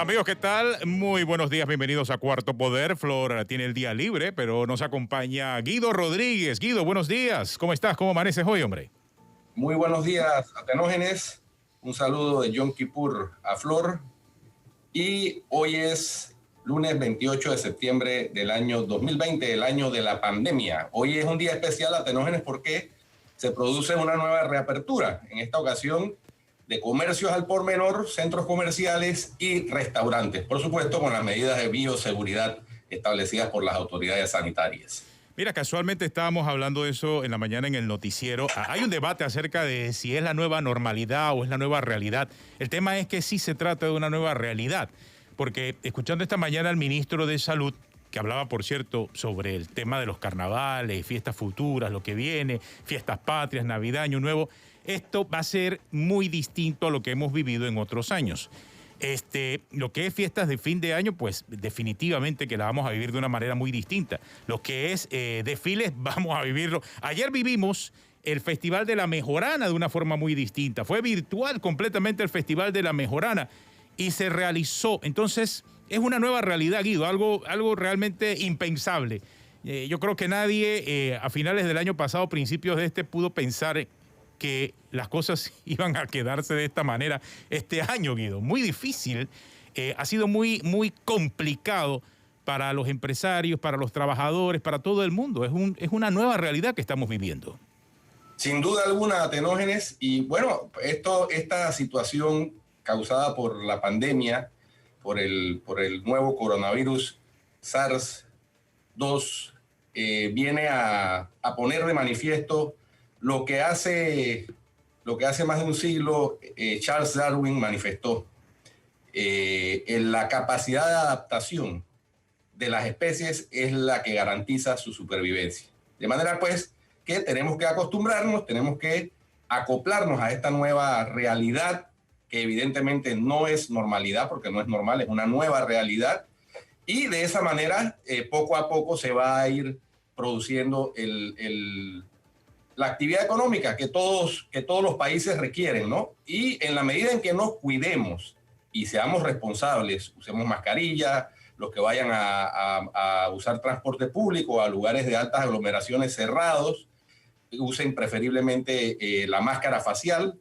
Amigos, ¿qué tal? Muy buenos días, bienvenidos a Cuarto Poder. Flor tiene el día libre, pero nos acompaña Guido Rodríguez. Guido, buenos días. ¿Cómo estás? ¿Cómo amaneces hoy, hombre? Muy buenos días, Atenógenes. Un saludo de Yom Kippur a Flor. Y hoy es lunes 28 de septiembre del año 2020, el año de la pandemia. Hoy es un día especial, Atenógenes, porque se produce una nueva reapertura. En esta ocasión, de comercios al por menor, centros comerciales y restaurantes. Por supuesto, con las medidas de bioseguridad establecidas por las autoridades sanitarias. Mira, casualmente estábamos hablando de eso en la mañana en el noticiero. Hay un debate acerca de si es la nueva normalidad o es la nueva realidad. El tema es que sí se trata de una nueva realidad, porque escuchando esta mañana al ministro de Salud, que hablaba, por cierto, sobre el tema de los carnavales, fiestas futuras, lo que viene, fiestas patrias, Navidad, Año Nuevo, esto va a ser muy distinto a lo que hemos vivido en otros años. Lo que es fiestas de fin de año, pues definitivamente que la vamos a vivir de una manera muy distinta. Lo que es desfiles, vamos a vivirlo. Ayer vivimos el Festival de la Mejorana de una forma muy distinta. Fue virtual completamente el Festival de la Mejorana y se realizó. Entonces, es una nueva realidad, Guido, algo realmente impensable. Yo creo que nadie a finales del año pasado, principios de pudo pensar que las cosas iban a quedarse de esta manera este año, Guido. Muy difícil, ha sido muy, muy complicado para los empresarios, para los trabajadores, para todo el mundo. Es una nueva realidad que estamos viviendo. Sin duda alguna, Atenógenes, y bueno, esta situación causada por la pandemia, por el nuevo coronavirus SARS-2, viene a poner de manifiesto lo que hace más de un siglo Charles Darwin manifestó, en la capacidad de adaptación de las especies es la que garantiza su supervivencia. De manera pues que tenemos que acostumbrarnos, tenemos que acoplarnos a esta nueva realidad, que evidentemente no es normalidad, porque no es normal, es una nueva realidad, y de esa manera poco a poco se va a ir produciendo la actividad económica que todos los países requieren, ¿no? Y en la medida en que nos cuidemos y seamos responsables, usemos mascarilla, los que vayan a usar transporte público a lugares de altas aglomeraciones cerrados, usen preferiblemente la máscara facial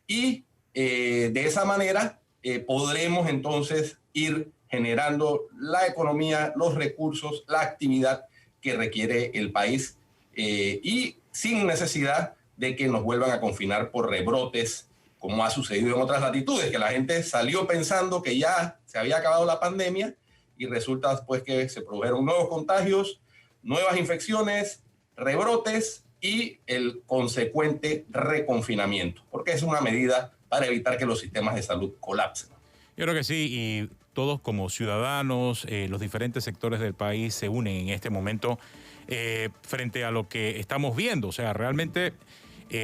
y de esa manera podremos entonces ir generando la economía, los recursos, la actividad que requiere el país y sin necesidad de que nos vuelvan a confinar por rebrotes, como ha sucedido en otras latitudes, que la gente salió pensando que ya se había acabado la pandemia y resulta pues que se produjeron nuevos contagios, nuevas infecciones, rebrotes y el consecuente reconfinamiento, porque es una medida para evitar que los sistemas de salud colapsen. Yo creo que sí, y todos como ciudadanos, los diferentes sectores del país se unen en este momento frente a lo que estamos viendo. O sea, realmente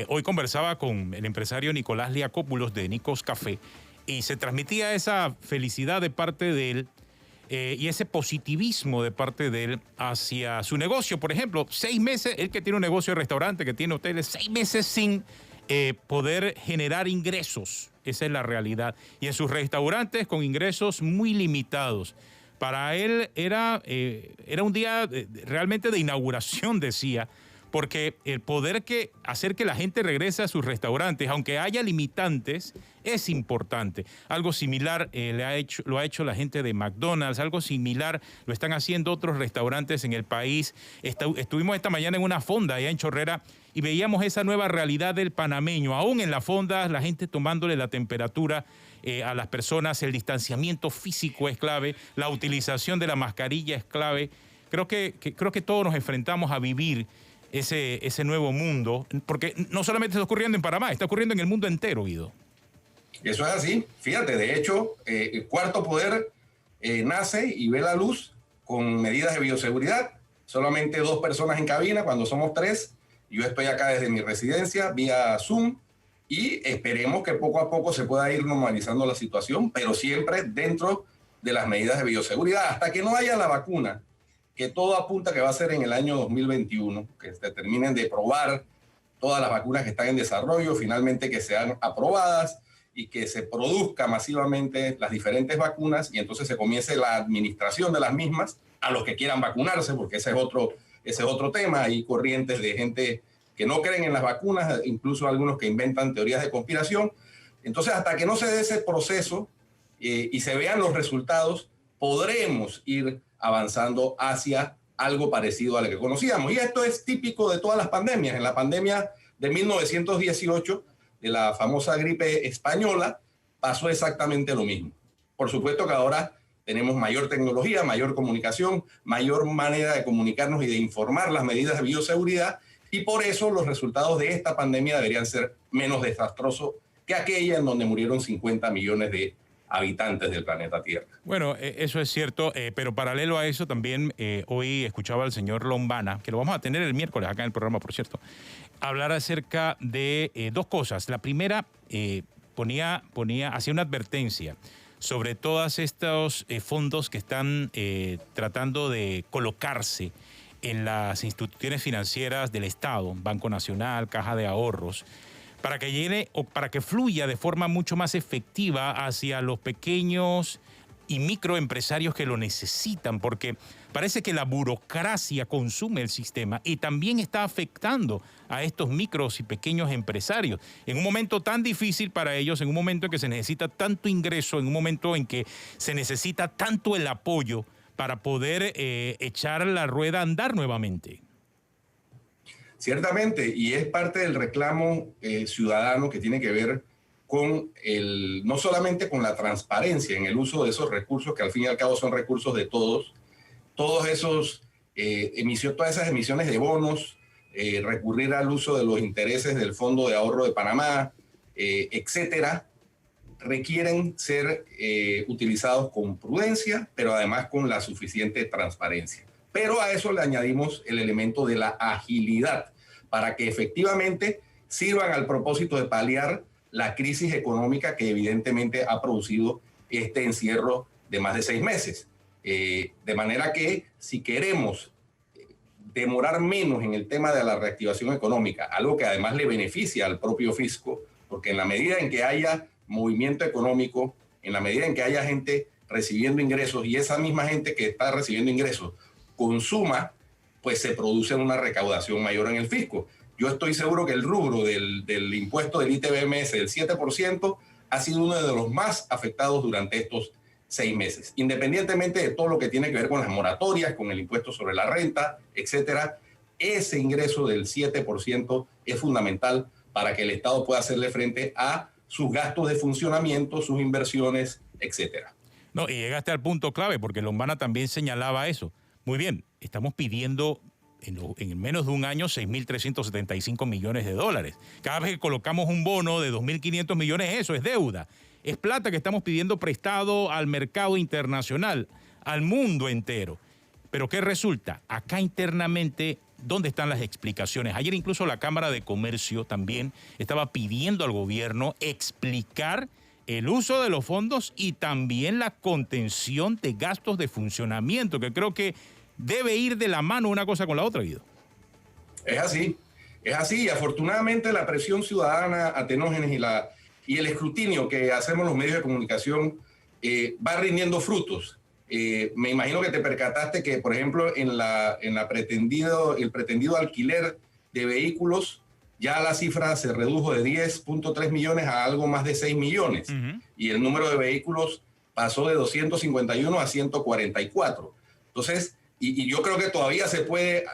hoy conversaba con el empresario Nicolás Liacópulos de Nicos Café y se transmitía esa felicidad de parte de él y ese positivismo de parte de él hacia su negocio. Por ejemplo, 6 meses, él que tiene un negocio de restaurante, que tiene hoteles, 6 meses sin poder generar ingresos. Esa es la realidad. Y en sus restaurantes con ingresos muy limitados. Para él era un día realmente de inauguración, decía, porque el poder hacer que la gente regrese a sus restaurantes, aunque haya limitantes, es importante. Algo similar lo ha hecho la gente de McDonald's, algo similar lo están haciendo otros restaurantes en el país. Estuvimos esta mañana en una fonda allá en Chorrera y veíamos esa nueva realidad del panameño. Aún en las fondas, la gente tomándole la temperatura a las personas, el distanciamiento físico es clave, la utilización de la mascarilla es clave. Creo que todos nos enfrentamos a vivir ese nuevo mundo, porque no solamente está ocurriendo en Panamá, está ocurriendo en el mundo entero, Guido. Eso es así. Fíjate, de hecho, el Cuarto Poder nace y ve la luz con medidas de bioseguridad. Solamente 2 personas en cabina cuando somos 3. Yo estoy acá desde mi residencia vía Zoom y esperemos que poco a poco se pueda ir normalizando la situación, pero siempre dentro de las medidas de bioseguridad, hasta que no haya la vacuna, que todo apunta que va a ser en el año 2021, que se terminen de probar todas las vacunas que están en desarrollo, finalmente que sean aprobadas y que se produzca masivamente las diferentes vacunas y entonces se comience la administración de las mismas a los que quieran vacunarse, porque ese es otro tema. Hay corrientes de gente que no creen en las vacunas, incluso algunos que inventan teorías de conspiración. Entonces, hasta que no se dé ese proceso y se vean los resultados, podremos ir avanzando hacia algo parecido a lo que conocíamos. Y esto es típico de todas las pandemias. En la pandemia de 1918, de la famosa gripe española, pasó exactamente lo mismo. Por supuesto que ahora tenemos mayor tecnología, mayor comunicación, mayor manera de comunicarnos y de informar las medidas de bioseguridad, y por eso los resultados de esta pandemia deberían ser menos desastrosos que aquella en donde murieron 50 millones de habitantes del planeta Tierra. Bueno, eso es cierto, pero paralelo a eso también hoy escuchaba al señor Lombana, que lo vamos a tener el miércoles acá en el programa, por cierto, hablar acerca de dos cosas. La primera, hacía una advertencia sobre todos estos fondos que están tratando de colocarse en las instituciones financieras del Estado, Banco Nacional, Caja de Ahorros, para que llegue o para que fluya de forma mucho más efectiva hacia los pequeños y microempresarios que lo necesitan, porque parece que la burocracia consume el sistema y también está afectando a estos micros y pequeños empresarios en un momento tan difícil para ellos, en un momento en que se necesita tanto ingreso, en un momento en que se necesita tanto el apoyo para poder echar la rueda a andar nuevamente. Ciertamente, y es parte del reclamo ciudadano que tiene que ver con no solamente con la transparencia en el uso de esos recursos, que al fin y al cabo son recursos de todos esas emisiones de bonos, recurrir al uso de los intereses del Fondo de Ahorro de Panamá, etcétera, requieren ser utilizados con prudencia, pero además con la suficiente transparencia. Pero a eso le añadimos el elemento de la agilidad, para que efectivamente sirvan al propósito de paliar la crisis económica que evidentemente ha producido este encierro de más de 6 meses. De manera que si queremos demorar menos en el tema de la reactivación económica, algo que además le beneficia al propio fisco, porque en la medida en que haya movimiento económico, en la medida en que haya gente recibiendo ingresos y esa misma gente que está recibiendo ingresos consuma, pues se produce una recaudación mayor en el fisco. Yo estoy seguro que el rubro del impuesto del ITBMS del 7% ha sido uno de los más afectados durante estos 6 meses. Independientemente de todo lo que tiene que ver con las moratorias, con el impuesto sobre la renta, etcétera, ese ingreso del 7% es fundamental para que el Estado pueda hacerle frente a sus gastos de funcionamiento, sus inversiones, etcétera. No, y llegaste al punto clave, porque Lombana también señalaba eso. Muy bien, estamos pidiendo en menos de un año 6.375 millones de dólares. Cada vez que colocamos un bono de 2.500 millones, eso es deuda. Es plata que estamos pidiendo prestado al mercado internacional, al mundo entero. Pero ¿qué resulta? Acá internamente, ¿dónde están las explicaciones? Ayer incluso la Cámara de Comercio también estaba pidiendo al gobierno explicar el uso de los fondos y también la contención de gastos de funcionamiento, que creo que debe ir de la mano una cosa con la otra, Guido. Es así, y afortunadamente la presión ciudadana, Atenógenes, y el escrutinio que hacemos los medios de comunicación va rindiendo frutos. Me imagino que te percataste que, por ejemplo, el pretendido alquiler de vehículos, ya la cifra se redujo de 10.3 millones a algo más de 6 millones. Y el número de vehículos pasó de 251 a 144. Entonces, y yo creo que todavía se puede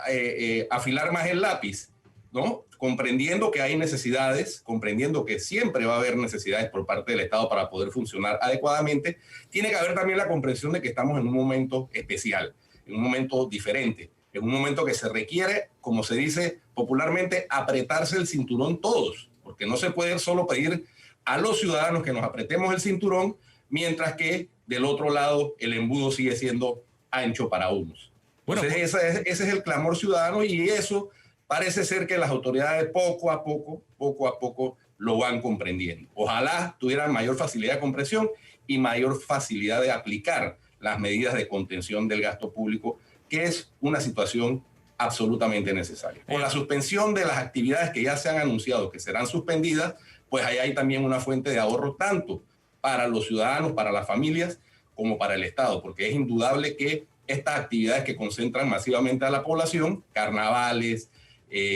afilar más el lápiz, ¿no? Comprendiendo que hay necesidades, comprendiendo que siempre va a haber necesidades por parte del Estado para poder funcionar adecuadamente, tiene que haber también la comprensión de que estamos en un momento especial, en un momento diferente, en un momento que se requiere, como se dice popularmente, apretarse el cinturón todos, porque no se puede solo pedir a los ciudadanos que nos apretemos el cinturón, mientras que del otro lado el embudo sigue siendo ancho para unos. Entonces ese es el clamor ciudadano y eso parece ser que las autoridades poco a poco lo van comprendiendo. Ojalá tuvieran mayor facilidad de comprensión y mayor facilidad de aplicar las medidas de contención del gasto público, que es una situación absolutamente necesaria. Con la suspensión de las actividades que ya se han anunciado que serán suspendidas, pues ahí hay también una fuente de ahorro tanto para los ciudadanos, para las familias, como para el Estado, porque es indudable que estas actividades que concentran masivamente a la población, carnavales,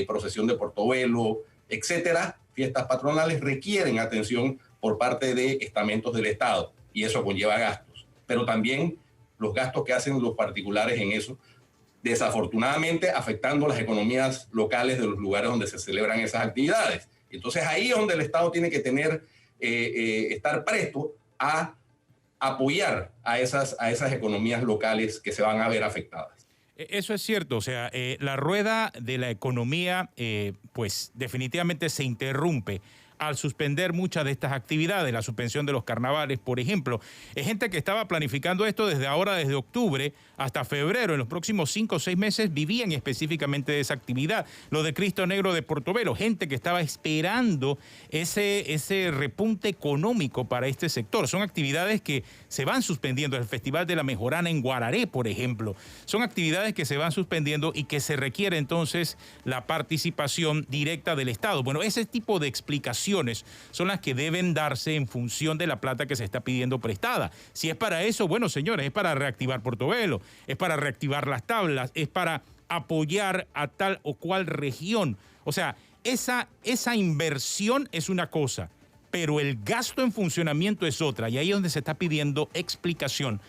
procesión de Portobelo, etcétera, fiestas patronales, requieren atención por parte de estamentos del Estado, y eso conlleva gastos. Pero también los gastos que hacen los particulares en eso, desafortunadamente afectando las economías locales de los lugares donde se celebran esas actividades. Entonces ahí es donde el Estado tiene que estar presto a apoyar a esas economías locales que se van a ver afectadas. Eso es cierto, o sea, la rueda de la economía pues definitivamente se interrumpe al suspender muchas de estas actividades, la suspensión de los carnavales, por ejemplo. Es gente que estaba planificando esto desde ahora, desde octubre hasta febrero. En los próximos 5 o 6 meses vivían específicamente de esa actividad. Lo de Cristo Negro de Portobelo, gente que estaba esperando ese repunte económico para este sector. Son actividades que se van suspendiendo. El Festival de la Mejorana en Guararé, por ejemplo. Son actividades que se van suspendiendo y que se requiere entonces la participación directa del Estado. Bueno, ese tipo de explicaciones son las que deben darse en función de la plata que se está pidiendo prestada. Si es para eso, bueno, señores, es para reactivar Portobelo, es para reactivar las tablas, es para apoyar a tal o cual región. O sea, esa inversión es una cosa, pero el gasto en funcionamiento es otra, y ahí es donde se está pidiendo explicación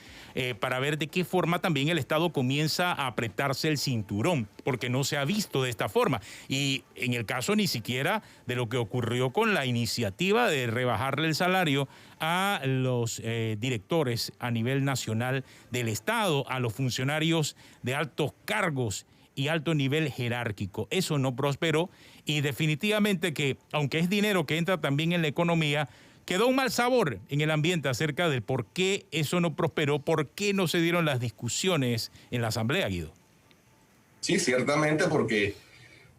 para ver de qué forma también el Estado comienza a apretarse el cinturón, porque no se ha visto de esta forma. Y en el caso ni siquiera de lo que ocurrió con la iniciativa de rebajarle el salario a los directores a nivel nacional del Estado, a los funcionarios de altos cargos y alto nivel jerárquico. Eso no prosperó, y definitivamente que, aunque es dinero que entra también en la economía, quedó un mal sabor en el ambiente acerca del por qué eso no prosperó, por qué no se dieron las discusiones en la Asamblea, Guido. Sí, ciertamente, porque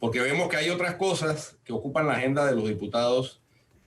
vemos que hay otras cosas que ocupan la agenda de los diputados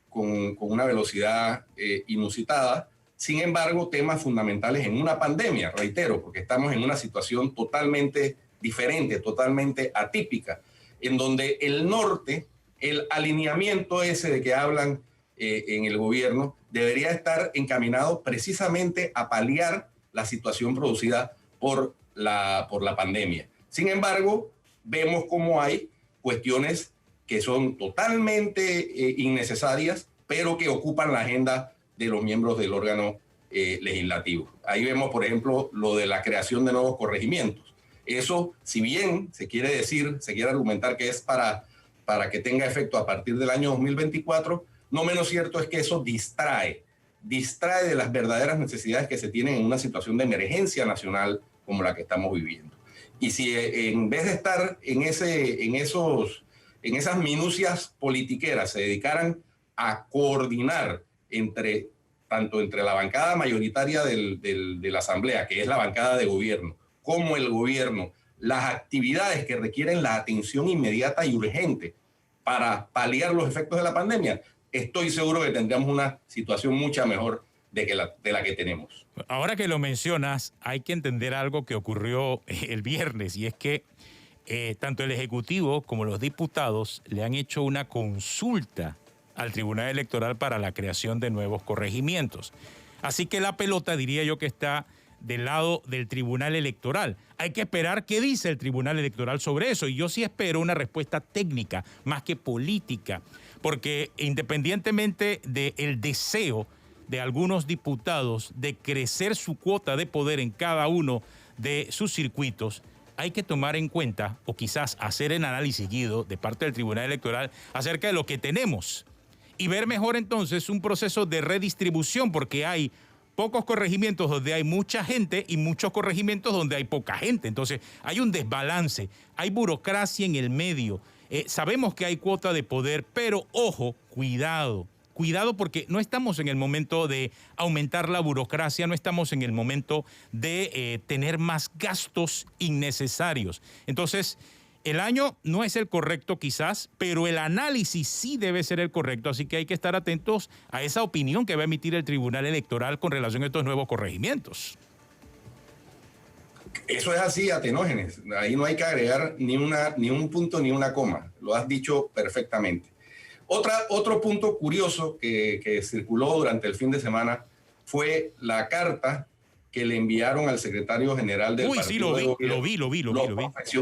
con una velocidad inusitada. Sin embargo, temas fundamentales en una pandemia, reitero, porque estamos en una situación totalmente diferente, totalmente atípica, en donde el norte, el alineamiento ese de que hablan en el gobierno, debería estar encaminado precisamente a paliar la situación producida por la pandemia. Sin embargo, vemos cómo hay cuestiones que son totalmente innecesarias, pero que ocupan la agenda de los miembros del órgano legislativo. Ahí vemos, por ejemplo, lo de la creación de nuevos corregimientos. Eso, si bien se quiere argumentar que es para que tenga efecto a partir del año 2024, no menos cierto es que eso distrae de las verdaderas necesidades que se tienen en una situación de emergencia nacional como la que estamos viviendo. Y si en vez de estar en esas minucias politiqueras se dedicaran a coordinar tanto entre la bancada mayoritaria de la Asamblea, que es la bancada de gobierno, como el gobierno, las actividades que requieren la atención inmediata y urgente para paliar los efectos de la pandemia, estoy seguro que tendríamos una situación mucho mejor de la que tenemos. Ahora que lo mencionas, hay que entender algo que ocurrió el viernes, y es que tanto el Ejecutivo como los diputados le han hecho una consulta al Tribunal Electoral para la creación de nuevos corregimientos. Así que la pelota, diría yo, que está del lado del Tribunal Electoral. Hay que esperar qué dice el Tribunal Electoral sobre eso, y yo sí espero una respuesta técnica más que política, porque independientemente del deseo de algunos diputados de crecer su cuota de poder en cada uno de sus circuitos, hay que tomar en cuenta, o quizás hacer el análisis, Guido, de parte del Tribunal Electoral acerca de lo que tenemos, y ver mejor entonces un proceso de redistribución, porque hay pocos corregimientos donde hay mucha gente y muchos corregimientos donde hay poca gente. Entonces hay un desbalance, hay burocracia en el medio. Sabemos que hay cuota de poder, pero ojo, cuidado porque no estamos en el momento de aumentar la burocracia, no estamos en el momento de tener más gastos innecesarios. Entonces, el año no es el correcto quizás, pero el análisis sí debe ser el correcto, así que hay que estar atentos a esa opinión que va a emitir el Tribunal Electoral con relación a estos nuevos corregimientos. Eso es así, Atenógenes. Ahí no hay que agregar ni un punto ni una coma. Lo has dicho perfectamente. Otro punto curioso que circuló durante el fin de semana fue la carta que le enviaron al secretario general del partido de gobierno. Lo vi.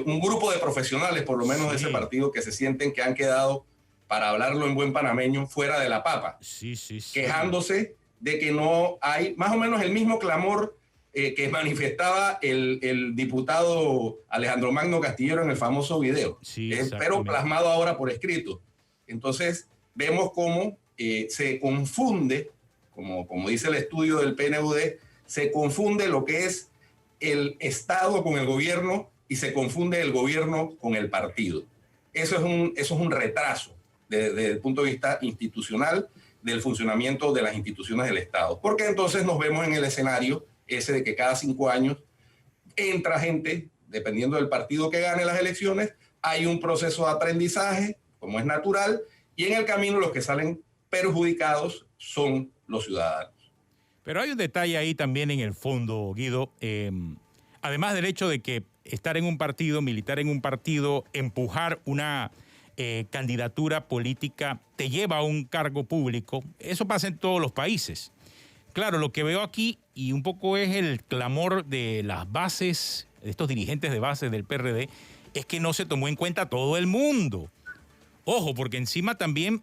Un grupo de profesionales, por lo menos de ese partido, que se sienten que han quedado, para hablarlo en buen panameño, fuera de la papa. Sí. Quejándose de que no hay más o menos el mismo clamor que manifestaba el diputado Alejandro Magno Castillero en el famoso video, pero plasmado ahora por escrito. Entonces vemos cómo se confunde, como dice el estudio del PNUD, se confunde lo que es el Estado con el gobierno y se confunde el gobierno con el partido. Eso es un retraso desde el punto de vista institucional del funcionamiento de las instituciones del Estado. Porque entonces nos vemos en el escenario ese de que cada 5 años entra gente, dependiendo del partido que gane las elecciones, hay un proceso de aprendizaje, como es natural, y en el camino los que salen perjudicados son los ciudadanos. Pero hay un detalle ahí también en el fondo, Guido. Además del hecho de que estar en un partido, militar en un partido, empujar una candidatura política, te lleva a un cargo público. Eso pasa en todos los países. Claro, lo que veo aquí, y un poco es el clamor de las bases, de estos dirigentes de base del PRD, es que no se tomó en cuenta todo el mundo. Ojo, porque encima también,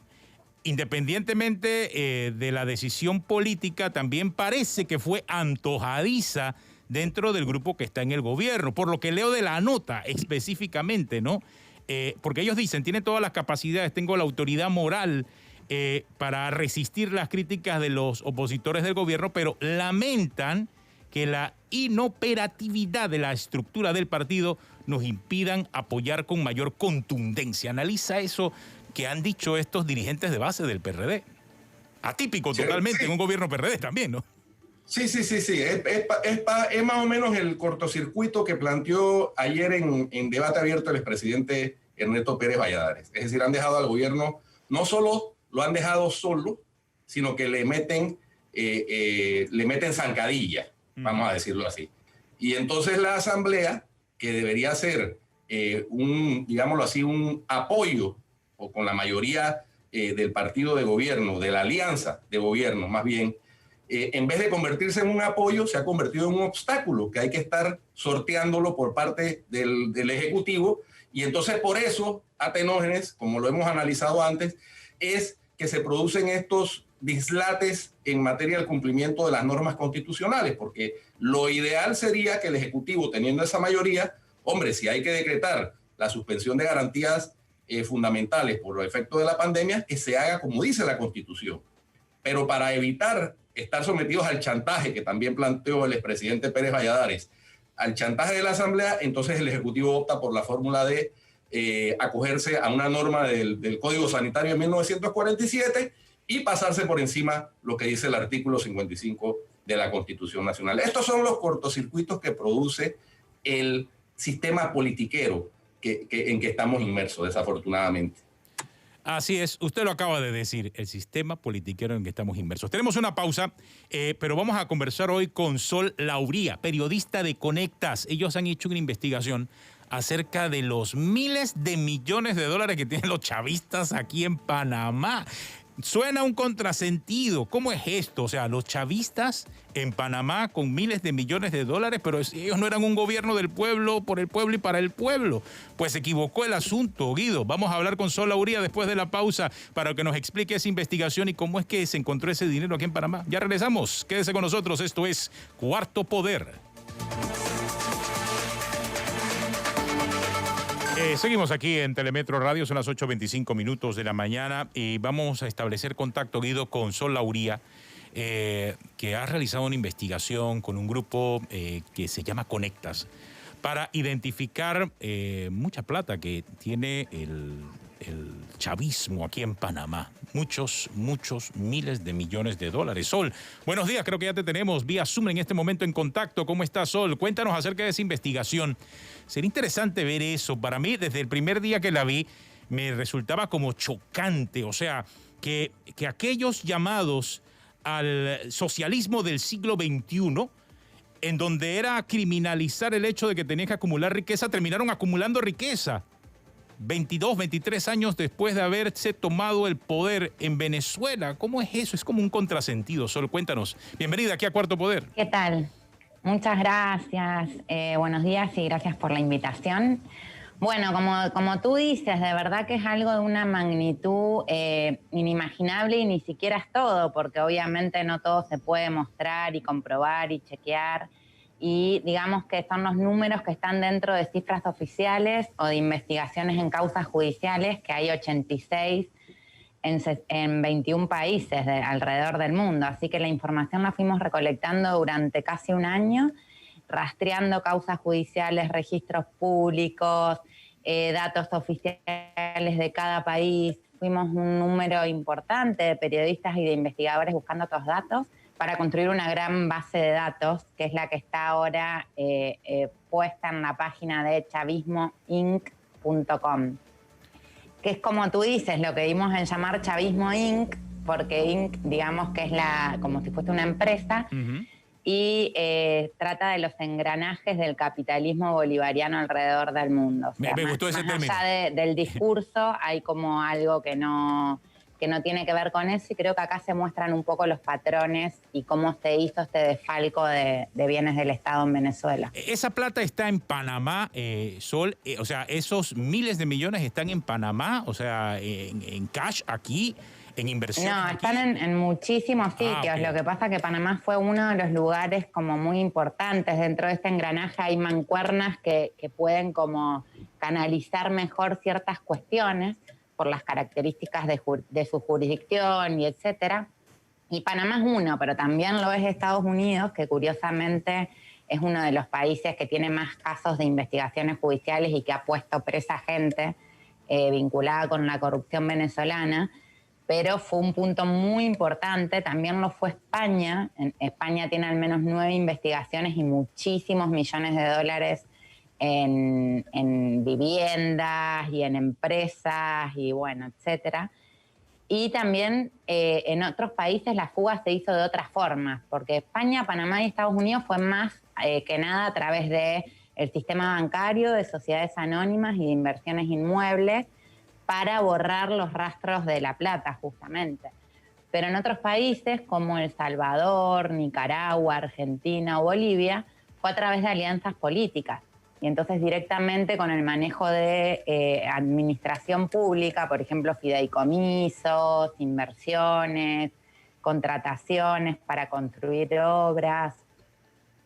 independientemente de la decisión política, también parece que fue antojadiza dentro del grupo que está en el gobierno, por lo que leo de la nota específicamente, ¿no? Porque ellos dicen, tiene todas las capacidades, tengo la autoridad moral para resistir las críticas de los opositores del gobierno, pero lamentan que la inoperatividad de la estructura del partido nos impidan apoyar con mayor contundencia. Analiza eso que han dicho estos dirigentes de base del PRD. Atípico totalmente en un gobierno PRD también, ¿no? Sí. Es más o menos el cortocircuito que planteó ayer en debate abierto el expresidente Ernesto Pérez Valladares. Es decir, han dejado al gobierno, no solo lo han dejado solo, sino que le meten zancadilla, vamos a decirlo así. Y entonces la Asamblea, que debería ser digámoslo así, un apoyo, o con la mayoría del partido de gobierno, de la alianza de gobierno más bien, en vez de convertirse en un apoyo, se ha convertido en un obstáculo que hay que estar sorteándolo por parte del Ejecutivo. Y entonces por eso, atenógenes, como lo hemos analizado antes, es que se producen estos dislates en materia del cumplimiento de las normas constitucionales, porque lo ideal sería que el Ejecutivo, teniendo esa mayoría, hombre, si hay que decretar la suspensión de garantías fundamentales por los efectos de la pandemia, que se haga como dice la Constitución. Pero para evitar estar sometidos al chantaje que también planteó el expresidente Pérez Valladares, al chantaje de la Asamblea, entonces el Ejecutivo opta por la fórmula de acogerse a una norma del Código Sanitario de 1947 y pasarse por encima lo que dice el artículo 55 de la Constitución Nacional. Estos son los cortocircuitos que produce el sistema politiquero en que estamos inmersos, desafortunadamente. Así es, usted lo acaba de decir, el sistema politiquero en que estamos inmersos. Tenemos una pausa, pero vamos a conversar hoy con Sol Lauría, periodista de Conectas. Ellos han hecho una investigación acerca de los miles de millones de dólares que tienen los chavistas aquí en Panamá. Suena un contrasentido. ¿Cómo es esto? O sea, los chavistas en Panamá con miles de millones de dólares, pero ellos no eran un gobierno del pueblo, por el pueblo y para el pueblo. Pues se equivocó el asunto, Guido. Vamos a hablar con Sol Lauría después de la pausa para que nos explique esa investigación y cómo es que se encontró ese dinero aquí en Panamá. Ya regresamos. Quédese con nosotros. Esto es Cuarto Poder. Seguimos aquí en Telemetro Radio, son las 8:25 minutos de la mañana y vamos a establecer contacto, Guido, con Sol Lauría, que ha realizado una investigación con un grupo que se llama Conectas para identificar mucha plata que tiene el chavismo aquí en Panamá. Muchos miles de millones de dólares. Sol, buenos días, creo que ya te tenemos vía Zoom en este momento en contacto. ¿Cómo estás, Sol? Cuéntanos acerca de esa investigación. Sería interesante ver eso. Para mí, desde el primer día que la vi, me resultaba como chocante. O sea, que aquellos llamados al socialismo del siglo XXI, en donde era criminalizar el hecho de que tenías que acumular riqueza, terminaron acumulando riqueza. 22, 23 años después de haberse tomado el poder en Venezuela. ¿Cómo es eso? Es como un contrasentido. Sol, cuéntanos. Bienvenida aquí a Cuarto Poder. ¿Qué tal? Muchas gracias. Buenos días y gracias por la invitación. Bueno, como tú dices, de verdad que es algo de una magnitud inimaginable y ni siquiera es todo, porque obviamente no todo se puede mostrar y comprobar y chequear. Y digamos que son los números que están dentro de cifras oficiales o de investigaciones en causas judiciales, que hay 86 en 21 países alrededor del mundo. Así que la información la fuimos recolectando durante casi un año, rastreando causas judiciales, registros públicos, datos oficiales de cada país. Fuimos un número importante de periodistas y de investigadores buscando estos datos para construir una gran base de datos, que es la que está ahora puesta en la página de chavismoinc.com, que es, como tú dices, lo que dimos en llamar Chavismo Inc., porque Inc., digamos que es como si fuese una empresa, y trata de los engranajes del capitalismo bolivariano alrededor del mundo. O sea, me gustó ese término. Más allá del discurso, hay como algo que no tiene que ver con eso, y creo que acá se muestran un poco los patrones y cómo se hizo este desfalco de bienes del Estado en Venezuela. Esa plata está en Panamá, Sol, o sea, esos miles de millones están en Panamá, o sea, en cash aquí, en inversión. No, están en muchísimos sitios. Okay. Lo que pasa es que Panamá fue uno de los lugares como muy importantes. Dentro de este engranaje hay mancuernas que pueden como canalizar mejor ciertas cuestiones por las características de su jurisdicción y etcétera. Y Panamá es uno, pero también lo es Estados Unidos, que curiosamente es uno de los países que tiene más casos de investigaciones judiciales y que ha puesto presa gente vinculada con la corrupción venezolana. Pero fue un punto muy importante. También lo fue España. España tiene al menos 9 investigaciones y muchísimos millones de dólares en viviendas y en empresas y bueno, etcétera. Y también en otros países la fuga se hizo de otras formas, porque España, Panamá y Estados Unidos fue más que nada a través del sistema bancario, de sociedades anónimas y de inversiones inmuebles, para borrar los rastros de la plata, justamente. Pero en otros países como El Salvador, Nicaragua, Argentina o Bolivia, fue a través de alianzas políticas. Y entonces directamente con el manejo de administración pública, por ejemplo, fideicomisos, inversiones, contrataciones para construir obras.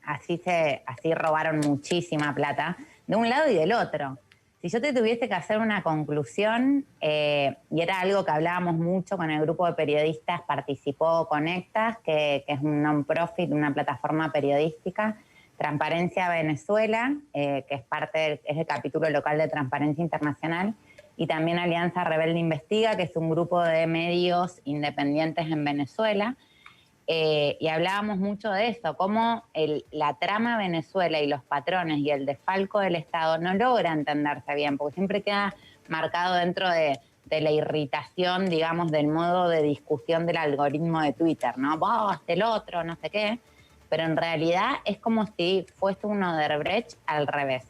Así robaron muchísima plata, de un lado y del otro. Si yo te tuviese que hacer una conclusión, y era algo que hablábamos mucho con el grupo de periodistas, participó Conectas, que es un non-profit, una plataforma periodística, Transparencia Venezuela, que es el capítulo local de Transparencia Internacional, y también Alianza Rebelde Investiga, que es un grupo de medios independientes en Venezuela. Y hablábamos mucho de eso, cómo la trama Venezuela y los patrones y el desfalco del Estado no logra entenderse bien, porque siempre queda marcado dentro de la irritación, digamos, del modo de discusión del algoritmo de Twitter, ¿no? Vos, el otro, no sé qué. Pero en realidad es como si fuese un Odebrecht al revés.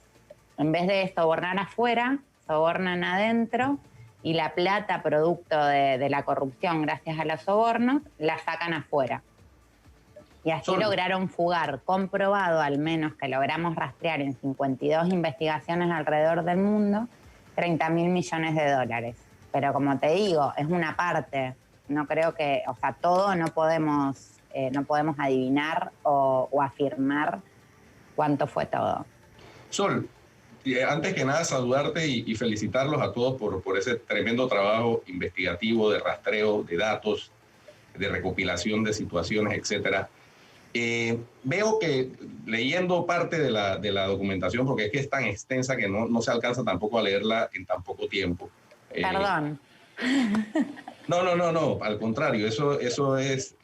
En vez de sobornar afuera, sobornan adentro, y la plata producto de la corrupción gracias a los sobornos la sacan afuera. Y así lograron fugar, comprobado al menos que logramos rastrear en 52 investigaciones alrededor del mundo, 30.000 millones de dólares. Pero como te digo, es una parte. No creo que, o sea, todo no podemos adivinar o afirmar cuánto fue todo. Sol, antes que nada saludarte y felicitarlos a todos por ese tremendo trabajo investigativo de rastreo de datos, de recopilación de situaciones, etcétera. Veo que leyendo parte de la documentación, porque es que es tan extensa que no se alcanza tampoco a leerla en tan poco tiempo. Perdón. No, al contrario, eso es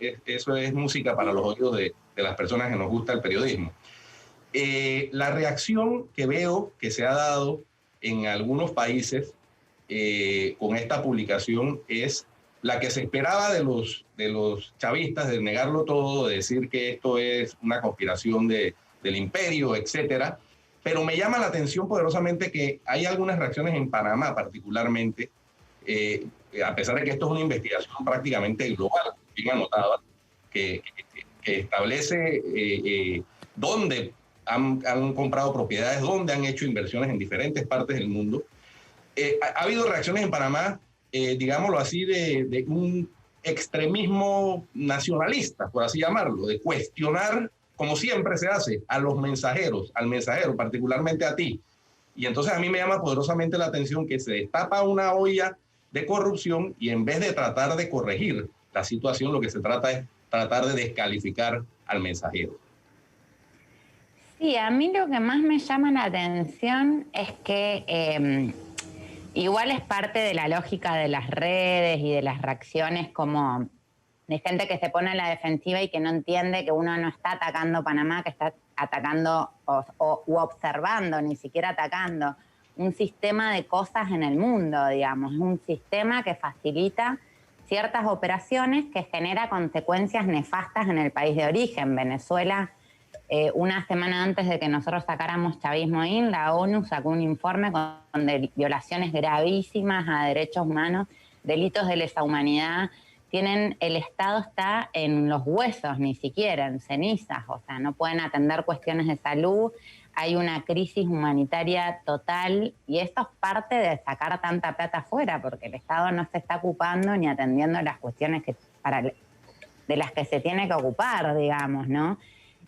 música para los oídos de las personas que nos gusta el periodismo. La reacción que veo que se ha dado en algunos países con esta publicación es la que se esperaba de los chavistas, de negarlo todo, de decir que esto es una conspiración del imperio, etcétera. Pero me llama la atención poderosamente que hay algunas reacciones en Panamá particularmente, a pesar de que esto es una investigación prácticamente global, bien anotada, que establece dónde han comprado propiedades, dónde han hecho inversiones en diferentes partes del mundo. Ha habido reacciones en Panamá, digámoslo así, de un extremismo nacionalista, por así llamarlo, de cuestionar, como siempre se hace, a los mensajeros, al mensajero, particularmente a ti. Y entonces a mí me llama poderosamente la atención que se destapa una olla de corrupción y en vez de tratar de corregir la situación, lo que se trata es tratar de descalificar al mensajero. Sí, a mí lo que más me llama la atención es que igual es parte de la lógica de las redes y de las reacciones como de gente que se pone en la defensiva y que no entiende que uno no está atacando Panamá, que está atacando u observando, ni siquiera atacando, un sistema de cosas en el mundo, digamos. Es un sistema que facilita ciertas operaciones que genera consecuencias nefastas en el país de origen. Venezuela, una semana antes de que nosotros sacáramos chavismo in, la ONU sacó un informe con violaciones gravísimas a derechos humanos, delitos de lesa humanidad. El Estado está en los huesos, ni siquiera en cenizas, o sea, no pueden atender cuestiones de salud, hay una crisis humanitaria total y esto es parte de sacar tanta plata afuera, porque el Estado no se está ocupando ni atendiendo las cuestiones de las que se tiene que ocupar, digamos, ¿no?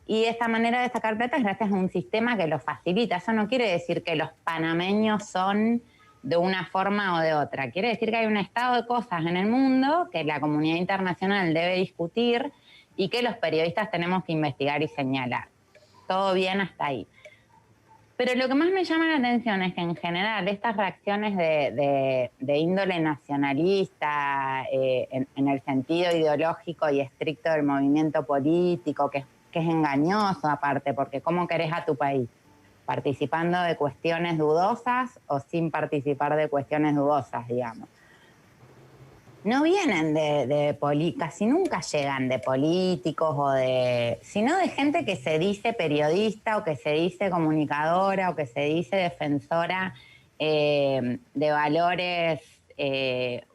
Y esta manera de sacar plata es gracias a un sistema que lo facilita. Eso no quiere decir que los panameños son de una forma o de otra. Quiere decir que hay un estado de cosas en el mundo que la comunidad internacional debe discutir y que los periodistas tenemos que investigar y señalar. Todo bien hasta ahí. Pero lo que más me llama la atención es que en general estas reacciones de índole nacionalista, en el sentido ideológico y estricto del movimiento político, que es engañoso aparte, porque ¿cómo querés a tu país? ¿Participando de cuestiones dudosas o sin participar de cuestiones dudosas, digamos? No vienen casi nunca llegan de políticos sino de gente que se dice periodista o que se dice comunicadora o que se dice defensora de valores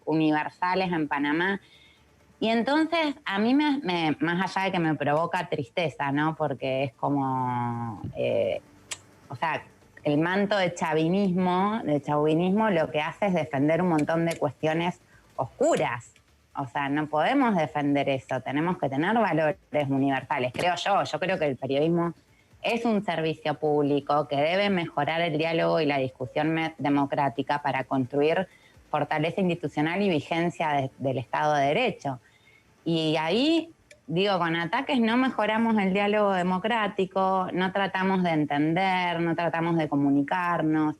universales en Panamá. Y entonces a mí más allá de que me provoca tristeza, ¿no? Porque es como, o sea, el manto de chauvinismo lo que hace es defender un montón de cuestiones oscuras. O sea, no podemos defender eso, tenemos que tener valores universales, creo yo. Yo creo que el periodismo es un servicio público que debe mejorar el diálogo y la discusión democrática para construir fortaleza institucional y vigencia del Estado de Derecho. Y ahí, digo, con ataques no mejoramos el diálogo democrático, no tratamos de entender, no tratamos de comunicarnos.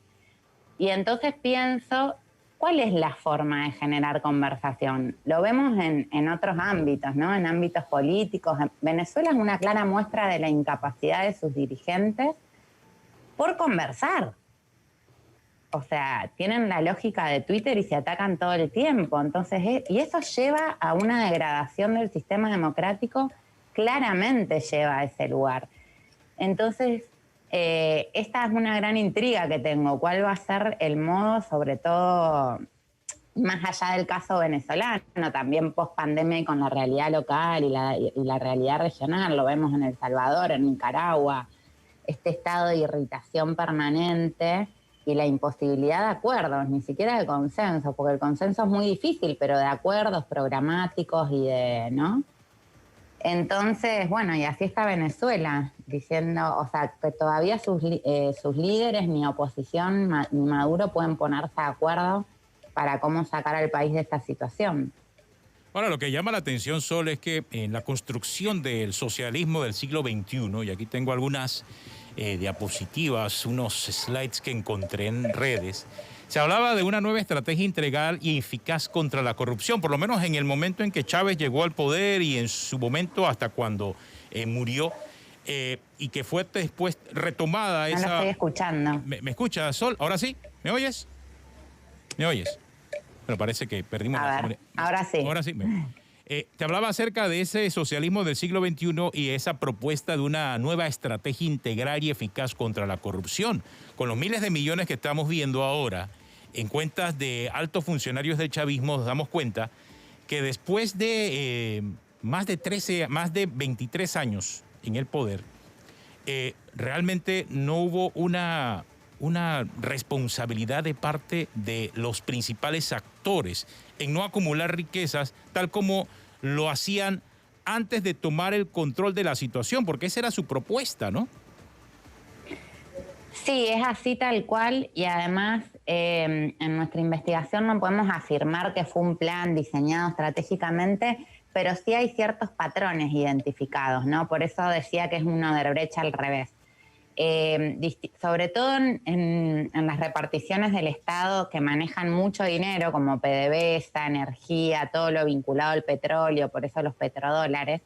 Y entonces pienso, ¿cuál es la forma de generar conversación? Lo vemos en otros ámbitos, ¿no? En ámbitos políticos. Venezuela es una clara muestra de la incapacidad de sus dirigentes por conversar. O sea, tienen la lógica de Twitter y se atacan todo el tiempo. Entonces, y eso lleva a una degradación del sistema democrático, claramente lleva a ese lugar. Entonces, esta es una gran intriga que tengo. ¿Cuál va a ser el modo, sobre todo, más allá del caso venezolano, también post-pandemia y con la realidad local y la realidad regional? Lo vemos en El Salvador, en Nicaragua, este estado de irritación permanente y la imposibilidad de acuerdos, ni siquiera de consenso, porque el consenso es muy difícil, pero de acuerdos programáticos ¿no? Entonces, bueno, y así está Venezuela, diciendo, o sea, que todavía sus líderes, ni oposición, ni Maduro, pueden ponerse de acuerdo para cómo sacar al país de esta situación. Ahora, lo que llama la atención, Sol, es que en la construcción del socialismo del siglo XXI, y aquí tengo algunas diapositivas, unos slides que encontré en redes, se hablaba de una nueva estrategia integral y eficaz contra la corrupción, por lo menos en el momento en que Chávez llegó al poder y en su momento hasta cuando murió, y que fue después retomada esa... No lo estoy escuchando. ¿Me escuchas, Sol? ¿Ahora sí? ¿Me oyes? ¿Me oyes? Bueno, parece que perdimos la comunicación. Ahora sí. Ahora sí. Te hablaba acerca de ese socialismo del siglo XXI y esa propuesta de una nueva estrategia integral y eficaz contra la corrupción. Con los miles de millones que estamos viendo ahora en cuentas de altos funcionarios del chavismo, nos damos cuenta que después de más de 23 años en el poder, realmente no hubo una responsabilidad de parte de los principales actores en no acumular riquezas tal como lo hacían antes de tomar el control de la situación, porque esa era su propuesta, ¿no? Sí, es así tal cual, y además en nuestra investigación no podemos afirmar que fue un plan diseñado estratégicamente, pero sí hay ciertos patrones identificados, ¿no? Por eso decía que es un Odebrecht al revés. Sobre todo en las reparticiones del Estado que manejan mucho dinero, como PDVSA, energía, todo lo vinculado al petróleo, por eso los petrodólares,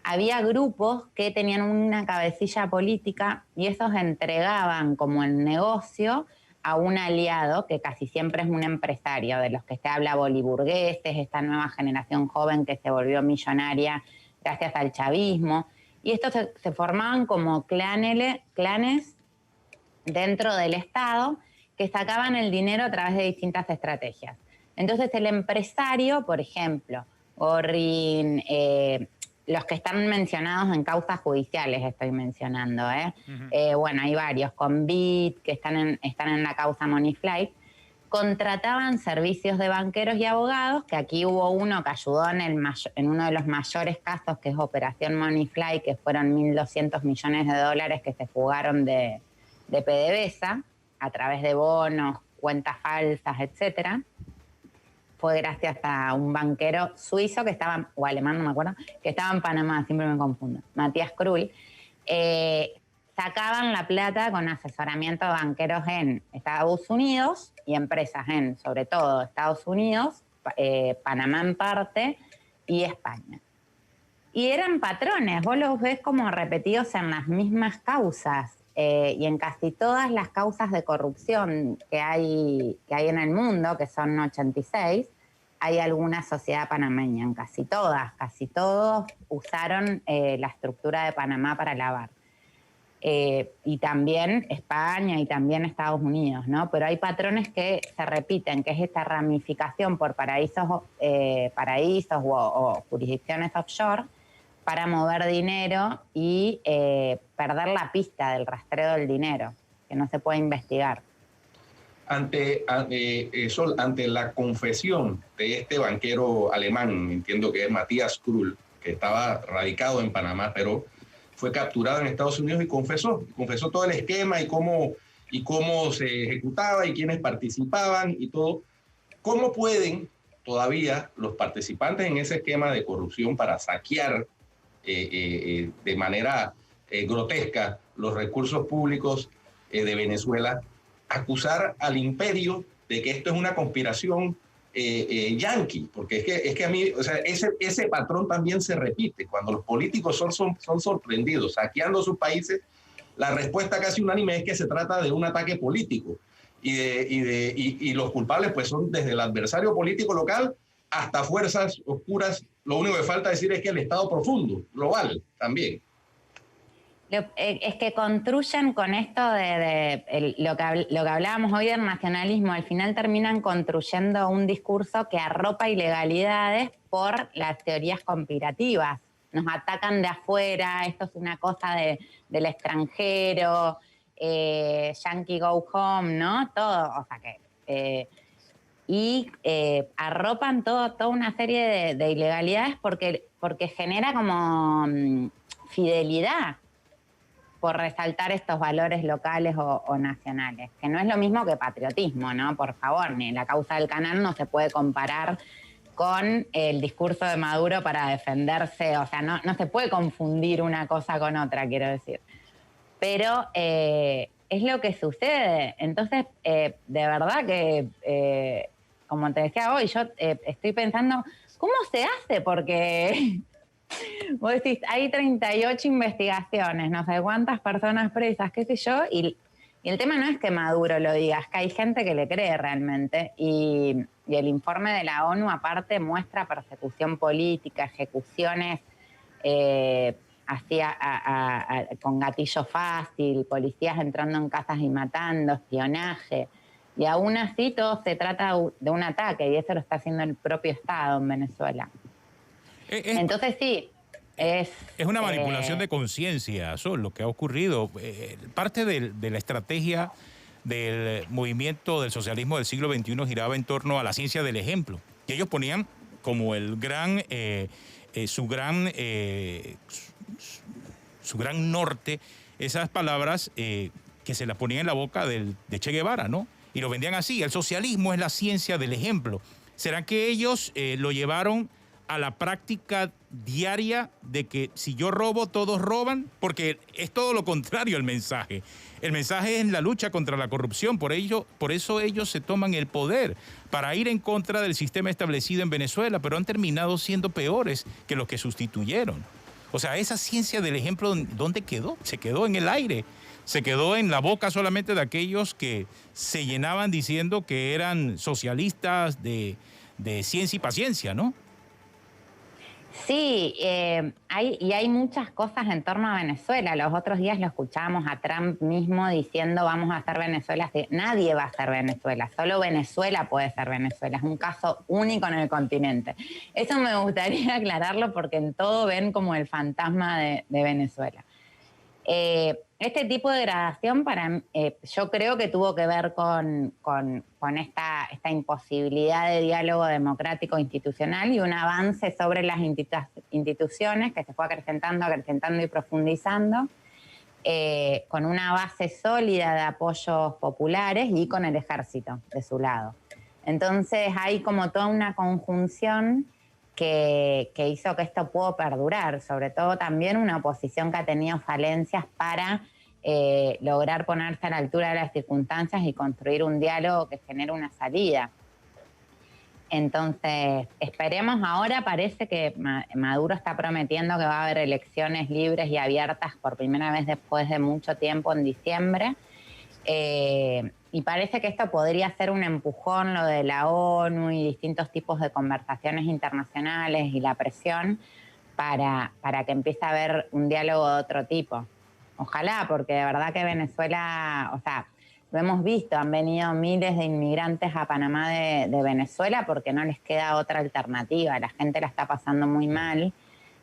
había grupos que tenían una cabecilla política y esos entregaban como el negocio a un aliado, que casi siempre es un empresario, de los que se habla boliburgueses, esta nueva generación joven que se volvió millonaria gracias al chavismo. Y estos se formaban como clanes dentro del Estado que sacaban el dinero a través de distintas estrategias. Entonces el empresario, por ejemplo, Gorrin, los que están mencionados en causas judiciales estoy mencionando, bueno, hay varios, con Bit, que están en la causa Money Flight, contrataban servicios de banqueros y abogados, que aquí hubo uno que ayudó en uno de los mayores casos, que es Operación Money Flight, que fueron 1.200 millones de dólares que se fugaron de PDVSA a través de bonos, cuentas falsas, etcétera. Fue gracias a un banquero suizo que estaba, o alemán, no me acuerdo, que estaba en Panamá, siempre me confundo, Matías Krull. Sacaban la plata con asesoramiento de banqueros en Estados Unidos y empresas en, sobre todo, Estados Unidos, Panamá en parte y España. Y eran patrones, vos los ves como repetidos en las mismas causas y en casi todas las causas de corrupción que hay en el mundo, que son 86, hay alguna sociedad panameña, en casi todos usaron la estructura de Panamá para lavar. Y también España y también Estados Unidos, ¿no? Pero hay patrones que se repiten, que es esta ramificación por paraísos o jurisdicciones offshore para mover dinero y perder la pista del rastreo del dinero, que no se puede investigar. Ante la confesión de este banquero alemán, entiendo que es Matías Krull, que estaba radicado en Panamá, pero fue capturado en Estados Unidos y confesó todo el esquema y cómo se ejecutaba y quiénes participaban y todo. ¿Cómo pueden todavía los participantes en ese esquema de corrupción para saquear de manera grotesca los recursos públicos de Venezuela, acusar al imperio de que esto es una conspiración yanqui? Porque es que a mí, o sea, ese patrón también se repite. Cuando los políticos son sorprendidos saqueando sus países, la respuesta casi unánime es que se trata de un ataque político. Y los culpables pues son desde el adversario político local hasta fuerzas oscuras. Lo único que falta decir es que el Estado profundo, global, también. Es que construyen con esto de lo que hablábamos hoy del nacionalismo, al final terminan construyendo un discurso que arropa ilegalidades por las teorías conspirativas. Nos atacan de afuera, esto es una cosa del extranjero, Yankee Go Home, ¿no? Todo, o sea que... arropan toda una serie de ilegalidades porque genera como fidelidad por resaltar estos valores locales o nacionales, que no es lo mismo que patriotismo, ¿no? Por favor, ni la causa del canal no se puede comparar con el discurso de Maduro para defenderse, o sea, no se puede confundir una cosa con otra, quiero decir. Pero es lo que sucede. Entonces, de verdad que, como te decía hoy, yo estoy pensando, ¿cómo se hace? Porque... Vos decís, hay 38 investigaciones, no sé cuántas personas presas, qué sé yo, y el tema no es que Maduro lo diga, es que hay gente que le cree realmente, y Y el informe de la ONU aparte muestra persecución política, ejecuciones con gatillo fácil, policías entrando en casas y matando, espionaje. Y aún así todo se trata de un ataque, y eso lo está haciendo el propio Estado en Venezuela. Entonces sí, es una manipulación de conciencia, eso es lo que ha ocurrido. Parte de la estrategia del movimiento del socialismo del siglo XXI giraba en torno a la ciencia del ejemplo. Y ellos ponían como el gran, su gran norte, esas palabras que se las ponían en la boca de Che Guevara, ¿no? Y lo vendían así: el socialismo es la ciencia del ejemplo. ¿Será que ellos lo llevaron a la práctica diaria de que si yo robo, todos roban? Porque es todo lo contrario el mensaje. El mensaje es la lucha contra la corrupción. Por eso ellos se toman el poder para ir en contra del sistema establecido en Venezuela, pero han terminado siendo peores que los que sustituyeron. O sea, esa ciencia del ejemplo, ¿dónde quedó? Se quedó en el aire. Se quedó en la boca solamente de aquellos que se llenaban diciendo que eran socialistas de ciencia y paciencia, ¿no? Sí, hay muchas cosas en torno a Venezuela. Los otros días lo escuchábamos a Trump mismo diciendo vamos a hacer Venezuela. Nadie va a ser Venezuela, solo Venezuela puede ser Venezuela. Es un caso único en el continente. Eso me gustaría aclararlo porque en todo ven como el fantasma de Venezuela. Este tipo de gradación yo creo que tuvo que ver con esta imposibilidad de diálogo democrático institucional y un avance sobre las instituciones que se fue acrecentando y profundizando, con una base sólida de apoyos populares y con el ejército de su lado. Entonces hay como toda una conjunción que hizo que esto pudo perdurar, sobre todo también una oposición que ha tenido falencias para lograr ponerse a la altura de las circunstancias y construir un diálogo que genere una salida. Entonces, esperemos ahora, parece que Maduro está prometiendo que va a haber elecciones libres y abiertas por primera vez después de mucho tiempo en diciembre. Y parece que esto podría ser un empujón, lo de la ONU y distintos tipos de conversaciones internacionales y la presión para que empiece a haber un diálogo de otro tipo. Ojalá, porque de verdad que Venezuela, o sea, lo hemos visto, han venido miles de inmigrantes a Panamá de Venezuela porque no les queda otra alternativa, la gente la está pasando muy mal.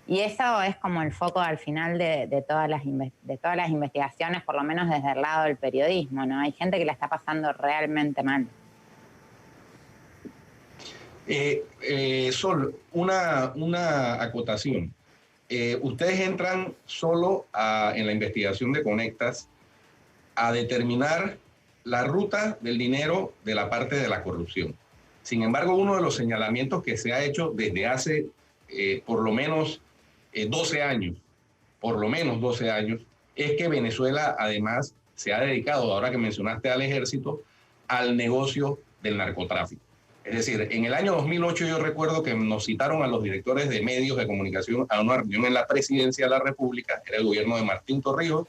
Y eso es como el foco al final de todas las investigaciones, por lo menos desde el lado del periodismo, ¿no? Hay gente que la está pasando realmente mal. Sol, una acotación. Ustedes entran solo en la investigación de Conectas a determinar la ruta del dinero de la parte de la corrupción. Sin embargo, uno de los señalamientos que se ha hecho desde hace por lo menos 12 años, es que Venezuela además se ha dedicado, ahora que mencionaste al ejército, al negocio del narcotráfico. Es decir, en el año 2008 yo recuerdo que nos citaron a los directores de medios de comunicación a una reunión en la Presidencia de la República, era el gobierno de Martín Torrijos,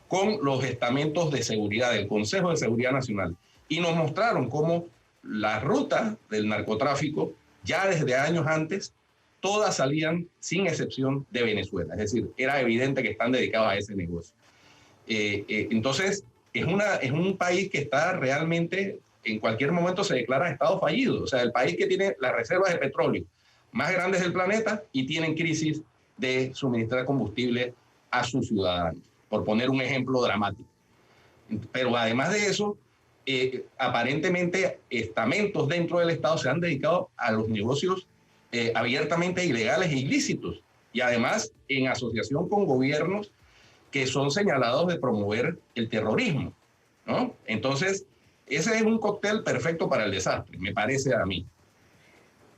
con los estamentos de seguridad del Consejo de Seguridad Nacional. Y nos mostraron cómo las rutas del narcotráfico, ya desde años antes, todas salían, sin excepción, de Venezuela. Es decir, era evidente que están dedicados a ese negocio. Entonces, es un país que está realmente, en cualquier momento se declara estado fallido. O sea, el país que tiene las reservas de petróleo más grandes del planeta y tienen crisis de suministrar combustible a sus ciudadanos, por poner un ejemplo dramático. Pero además de eso, aparentemente estamentos dentro del Estado se han dedicado a los negocios abiertamente ilegales e ilícitos, y además en asociación con gobiernos que son señalados de promover el terrorismo, ¿no? Entonces, ese es un cóctel perfecto para el desastre, me parece a mí.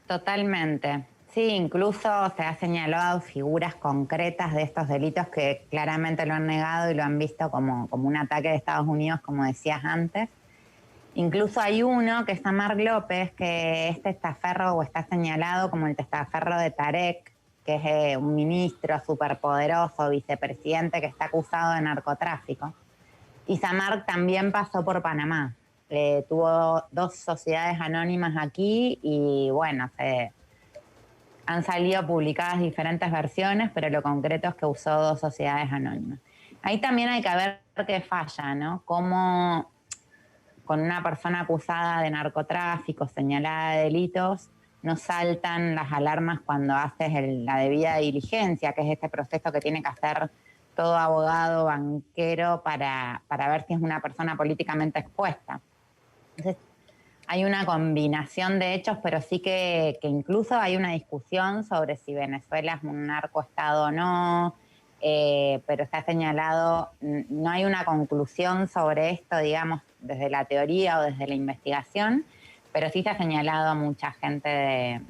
Totalmente. Sí, incluso se ha señalado figuras concretas de estos delitos que claramente lo han negado y lo han visto como un ataque de Estados Unidos, como decías antes. Incluso hay uno que es Amarc López, que es testaferro o está señalado como el testaferro de Tarek, que es un ministro superpoderoso, vicepresidente, que está acusado de narcotráfico. Y Samarc también pasó por Panamá. tuvo 2 sociedades anónimas aquí y bueno, han salido publicadas diferentes versiones, pero lo concreto es que usó 2 sociedades anónimas. Ahí también hay que ver qué falla, ¿no? Cómo con una persona acusada de narcotráfico, señalada de delitos, no saltan las alarmas cuando haces la debida diligencia, que es este proceso que tiene que hacer todo abogado, banquero, para ver si es una persona políticamente expuesta. Entonces, hay una combinación de hechos, pero sí que incluso hay una discusión sobre si Venezuela es un narcoestado o no, pero se ha señalado, no hay una conclusión sobre esto, digamos, desde la teoría o desde la investigación, pero sí se ha señalado a mucha gente,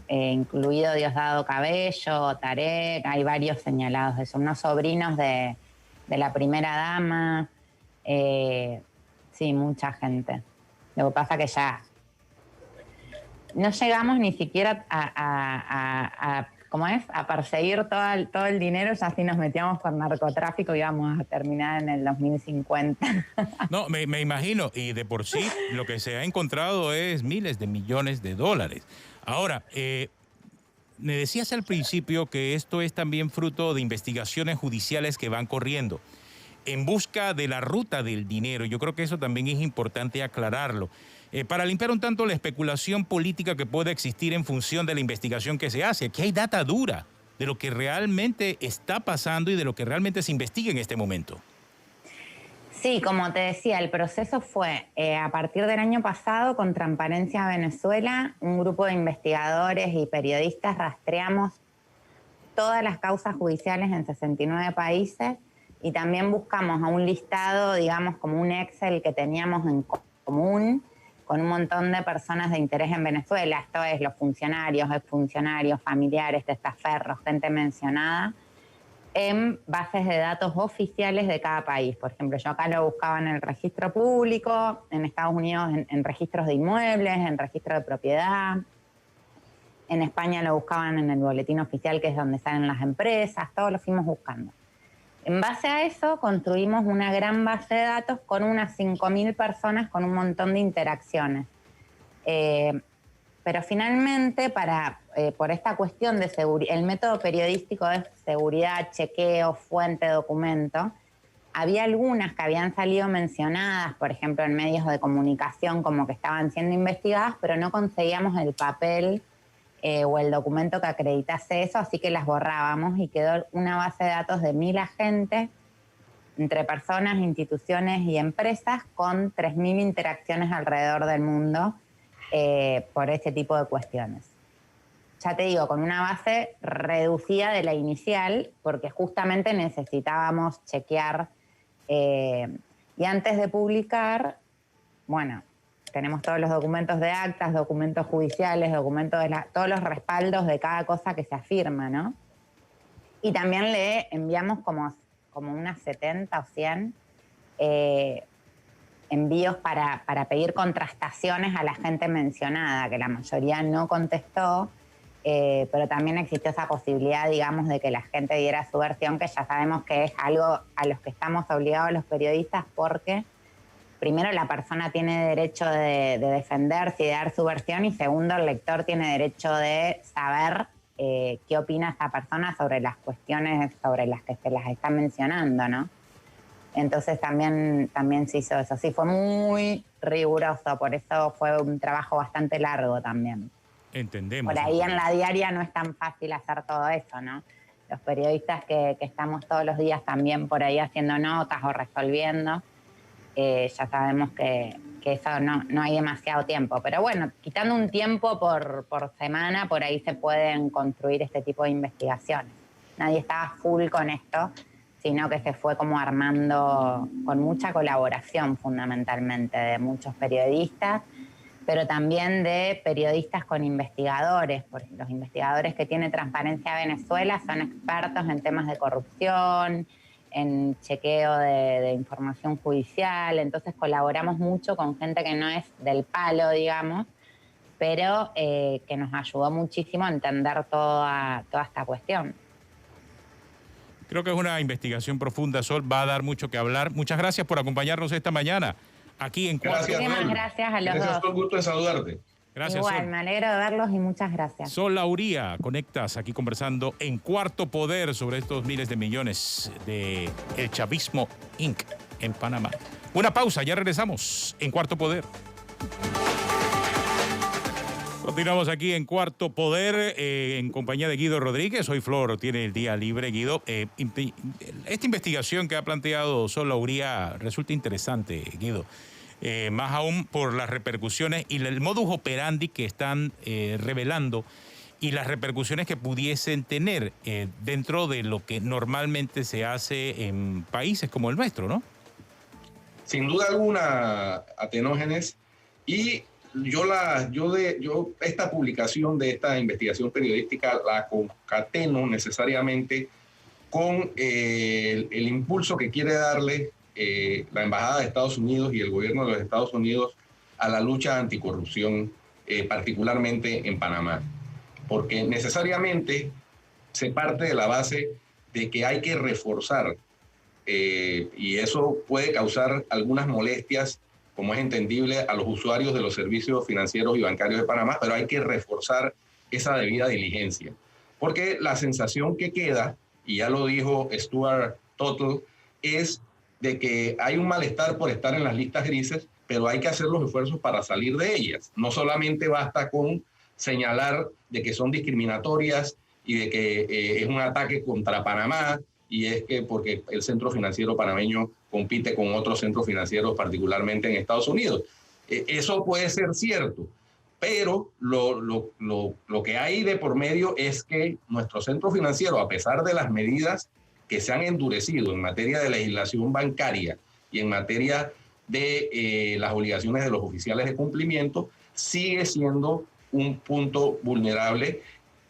incluido Diosdado Cabello, Tarek, hay varios señalados de eso, unos sobrinos de la primera dama, sí, mucha gente. Lo que pasa que ya no llegamos ni siquiera a ¿cómo es? A perseguir todo el dinero, ya si nos metíamos por narcotráfico íbamos a terminar en el 2050. No, me imagino, y de por sí lo que se ha encontrado es miles de millones de dólares. Ahora, me decías al principio que esto es también fruto de investigaciones judiciales que van corriendo en busca de la ruta del dinero. Yo creo que eso también es importante aclararlo, para limpiar un tanto la especulación política que puede existir en función de la investigación que se hace. Aquí hay data dura de lo que realmente está pasando y de lo que realmente se investiga en este momento. Sí, como te decía, el proceso fue a partir del año pasado con Transparencia Venezuela, un grupo de investigadores y periodistas rastreamos todas las causas judiciales en 69 países y también buscamos a un listado, digamos, como un Excel que teníamos en común con un montón de personas de interés en Venezuela. Esto es los funcionarios, exfuncionarios, familiares, testaferros, gente mencionada, en bases de datos oficiales de cada país. Por ejemplo, yo acá lo buscaba en el registro público, en Estados Unidos en registros de inmuebles, en registro de propiedad. En España lo buscaban en el boletín oficial, que es donde salen las empresas, todos lo fuimos buscando. En base a eso construimos una gran base de datos con unas 5.000 personas con un montón de interacciones. Pero finalmente, por esta cuestión de seguridad, el método periodístico es seguridad, chequeo, fuente, documento, había algunas que habían salido mencionadas, por ejemplo, en medios de comunicación como que estaban siendo investigadas, pero no conseguíamos el papel o el documento que acreditase eso, así que las borrábamos y quedó una base de datos de 1.000 agentes entre personas, instituciones y empresas con 3.000 interacciones alrededor del mundo por este tipo de cuestiones. Ya te digo, con una base reducida de la inicial, porque justamente necesitábamos chequear y antes de publicar, bueno, tenemos todos los documentos de actas, documentos judiciales, documentos todos los respaldos de cada cosa que se afirma, ¿no? Y también le enviamos como unas 70 o 100 envíos para pedir contrastaciones a la gente mencionada, que la mayoría no contestó, pero también existió esa posibilidad, digamos, de que la gente diera su versión, que ya sabemos que es algo a los que estamos obligados los periodistas porque primero, la persona tiene derecho de defenderse y de dar su versión, y segundo, el lector tiene derecho de saber qué opina esa persona sobre las cuestiones sobre las que se las está mencionando, ¿no? Entonces también se hizo eso. Sí, fue muy riguroso, por eso fue un trabajo bastante largo también. Entendemos. Por ahí en la diaria no es tan fácil hacer todo eso, ¿no? Los periodistas que estamos todos los días también por ahí haciendo notas o resolviendo, ya sabemos que eso no hay demasiado tiempo. Pero bueno, quitando un tiempo por semana, por ahí se pueden construir este tipo de investigaciones. Nadie estaba full con esto, sino que se fue como armando con mucha colaboración fundamentalmente de muchos periodistas, pero también de periodistas con investigadores, porque los investigadores que tiene Transparencia Venezuela son expertos en temas de corrupción, en chequeo de información judicial, entonces colaboramos mucho con gente que no es del palo, digamos, pero que nos ayudó muchísimo a entender toda esta cuestión. Creo que es una investigación profunda, Sol, va a dar mucho que hablar. Muchas gracias por acompañarnos esta mañana aquí en Cuarto. Gracias, Muchísimas Sol. gracias a los Gracias, dos. Sol, gusto de saludarte. Gracias, Igual, Sol. me alegro de verlos y muchas gracias. Sol Lauría, conectas aquí conversando en Cuarto Poder sobre estos miles de millones de el Chavismo Inc. en Panamá. Una pausa, ya regresamos en Cuarto Poder. Continuamos aquí en Cuarto Poder en compañía de Guido Rodríguez. Hoy Flor tiene el día libre, Guido. Esta investigación que ha planteado Sol Lauría resulta interesante, Guido. Más aún por las repercusiones y el modus operandi que están revelando y las repercusiones que pudiesen tener dentro de lo que normalmente se hace en países como el nuestro, ¿no? Sin duda alguna, Atenógenes, y yo esta publicación de esta investigación periodística la concateno necesariamente con el impulso que quiere darle la Embajada de Estados Unidos y el gobierno de los Estados Unidos a la lucha anticorrupción, particularmente en Panamá. Porque necesariamente se parte de la base de que hay que reforzar, y eso puede causar algunas molestias, como es entendible, a los usuarios de los servicios financieros y bancarios de Panamá, pero hay que reforzar esa debida diligencia. Porque la sensación que queda, y ya lo dijo Stuart Tuttle, es de que hay un malestar por estar en las listas grises, pero hay que hacer los esfuerzos para salir de ellas. No solamente basta con señalar de que son discriminatorias y de que es un ataque contra Panamá, y es que porque el centro financiero panameño compite con otros centros financieros, particularmente en Estados Unidos. Eso puede ser cierto, pero lo que hay de por medio es que nuestro centro financiero, a pesar de las medidas que se han endurecido en materia de legislación bancaria y en materia de las obligaciones de los oficiales de cumplimiento, sigue siendo un punto vulnerable,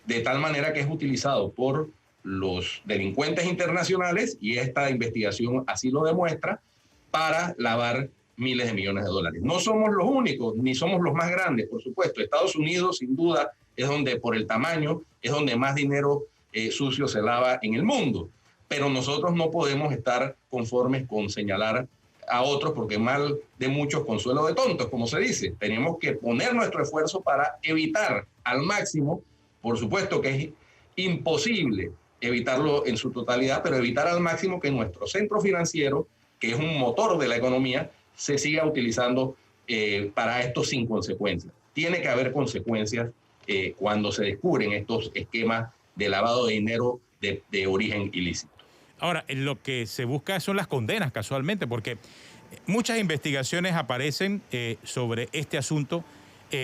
de tal manera que es utilizado por los delincuentes internacionales, y esta investigación así lo demuestra, para lavar miles de millones de dólares. No somos los únicos, ni somos los más grandes, por supuesto. Estados Unidos, sin duda, es donde, por el tamaño, es donde más dinero sucio se lava en el mundo. Pero nosotros no podemos estar conformes con señalar a otros, porque mal de muchos consuelo de tontos, como se dice. Tenemos que poner nuestro esfuerzo para evitar al máximo, por supuesto que es imposible evitarlo en su totalidad, pero evitar al máximo que nuestro centro financiero, que es un motor de la economía, se siga utilizando para esto sin consecuencias. Tiene que haber consecuencias cuando se descubren estos esquemas de lavado de dinero de origen ilícito. Ahora, lo que se busca son las condenas, casualmente, porque muchas investigaciones aparecen sobre este asunto.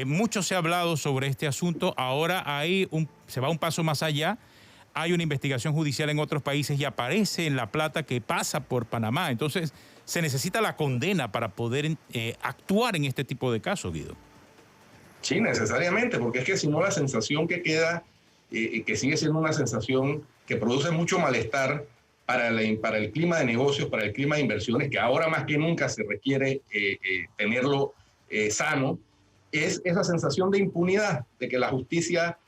Mucho se ha hablado sobre este asunto. Ahora se va un paso más allá. Hay una investigación judicial en otros países y aparece en la plata que pasa por Panamá. Entonces, se necesita la condena para poder actuar en este tipo de casos, Guido. Sí, necesariamente, porque es que si no, la sensación que queda, que sigue siendo una sensación que produce mucho malestar para el clima de negocios, para el clima de inversiones, que ahora más que nunca se requiere tenerlo sano, es esa sensación de impunidad, de que la justicia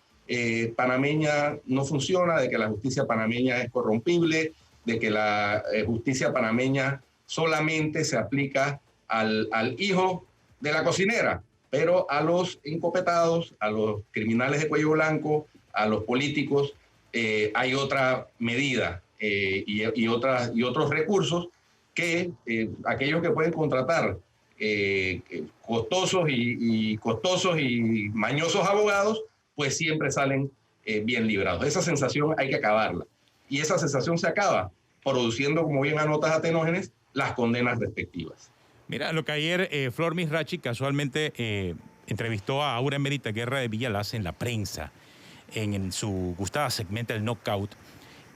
panameña no funciona, de que la justicia panameña es corrompible, de que la justicia panameña solamente se aplica al hijo de la cocinera, pero a los encopetados, a los criminales de cuello blanco, a los políticos, hay otra medida y otros recursos que aquellos que pueden contratar costosos y mañosos abogados, pues siempre salen bien librados. Esa sensación hay que acabarla. Y esa sensación se acaba produciendo, como bien anotas, Atenógenes, las condenas respectivas. Mira, lo que ayer Flor Misrachi casualmente entrevistó a Aura Emérita Guerra de Villalaz en la prensa, en su gustada segmento El Knockout.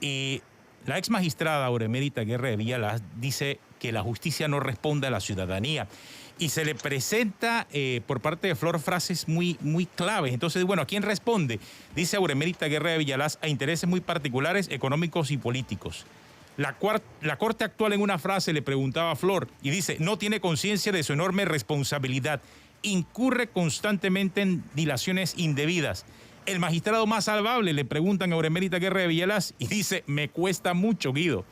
Y la ex magistrada Aura Emérita Guerra de Villalaz dice que la justicia no responde a la ciudadanía. Y se le presenta por parte de Flor frases muy, muy claves. Entonces, bueno, ¿a quién responde? Dice Aura Emérita Guerra de Villalaz, a intereses muy particulares, económicos y políticos. La Corte actual, en una frase, le preguntaba a Flor y dice, no tiene conciencia de su enorme responsabilidad, incurre constantemente en dilaciones indebidas. El magistrado más salvable, le preguntan a Aura Emérita Guerra de Villalaz y dice, me cuesta mucho, Guido.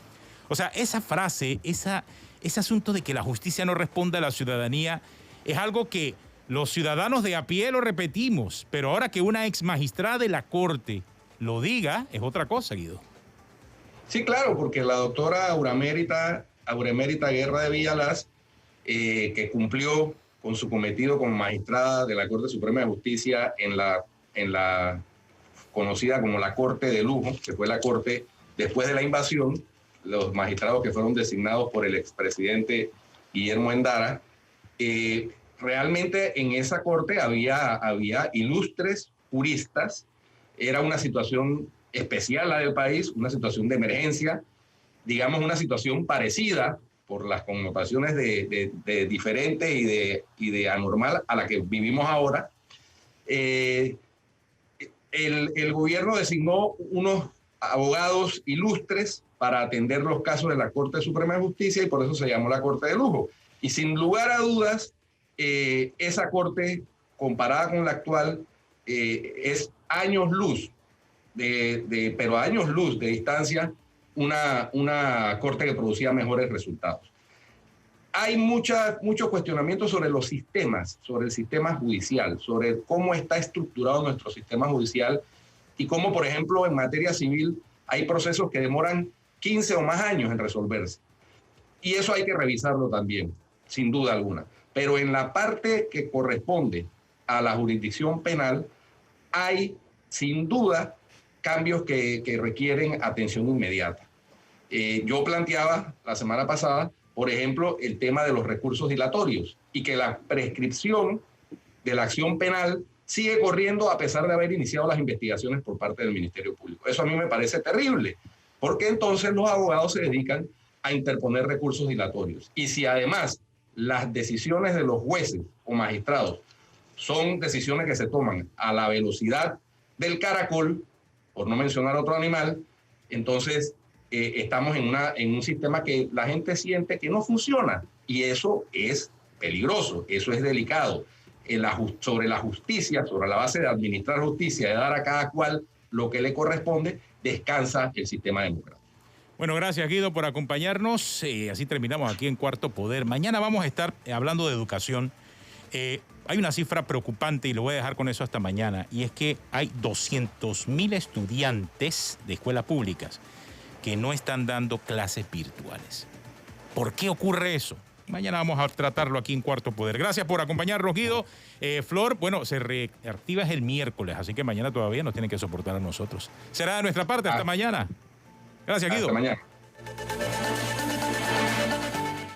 O sea, esa frase, ese asunto de que la justicia no responde a la ciudadanía, es algo que los ciudadanos de a pie lo repetimos, pero ahora que una ex magistrada de la Corte lo diga, es otra cosa, Guido. Sí, claro, porque la doctora Auremérita Guerra de Villalaz, que cumplió con su cometido como magistrada de la Corte Suprema de Justicia en la conocida como la Corte de Lujo, que fue la Corte después de la invasión, los magistrados que fueron designados por el expresidente Guillermo Endara, realmente en esa Corte había ilustres juristas. Era una situación especial la del país, una situación de emergencia, digamos una situación parecida por las connotaciones de diferente y de anormal a la que vivimos ahora. El gobierno designó unos abogados ilustres para atender los casos de la Corte Suprema de Justicia y por eso se llamó la Corte de Lujo. Y sin lugar a dudas, esa Corte, comparada con la actual, es años luz, pero años luz de distancia, una Corte que producía mejores resultados. Hay mucho cuestionamiento sobre los sistemas, sobre el sistema judicial, sobre cómo está estructurado nuestro sistema judicial y cómo, por ejemplo, en materia civil hay procesos que demoran 15 o más años en resolverse. Y eso hay que revisarlo también, sin duda alguna. Pero en la parte que corresponde a la jurisdicción penal, hay sin duda cambios que requieren atención inmediata. Yo planteaba la semana pasada, por ejemplo, el tema de los recursos dilatorios y que la prescripción de la acción penal sigue corriendo a pesar de haber iniciado las investigaciones por parte del Ministerio Público. Eso a mí me parece terrible, porque entonces los abogados se dedican a interponer recursos dilatorios. Y si además las decisiones de los jueces o magistrados son decisiones que se toman a la velocidad del caracol, por no mencionar otro animal, entonces estamos en un sistema que la gente siente que no funciona y eso es peligroso, eso es delicado. Sobre la justicia, sobre la base de administrar justicia, de dar a cada cual lo que le corresponde, descansa el sistema democrático. Bueno, gracias Guido por acompañarnos. Así terminamos aquí en Cuarto Poder. Mañana vamos a estar hablando de educación. Hay una cifra preocupante y lo voy a dejar con eso hasta mañana, y es que hay 200.000 estudiantes de escuelas públicas que no están dando clases virtuales. ¿Por qué ocurre eso? Mañana vamos a tratarlo aquí en Cuarto Poder. Gracias por acompañarnos, Guido. Flor, bueno, se reactiva el miércoles, así que mañana todavía nos tienen que soportar a nosotros. Será de nuestra parte. Hasta mañana. Gracias, Guido. Hasta mañana.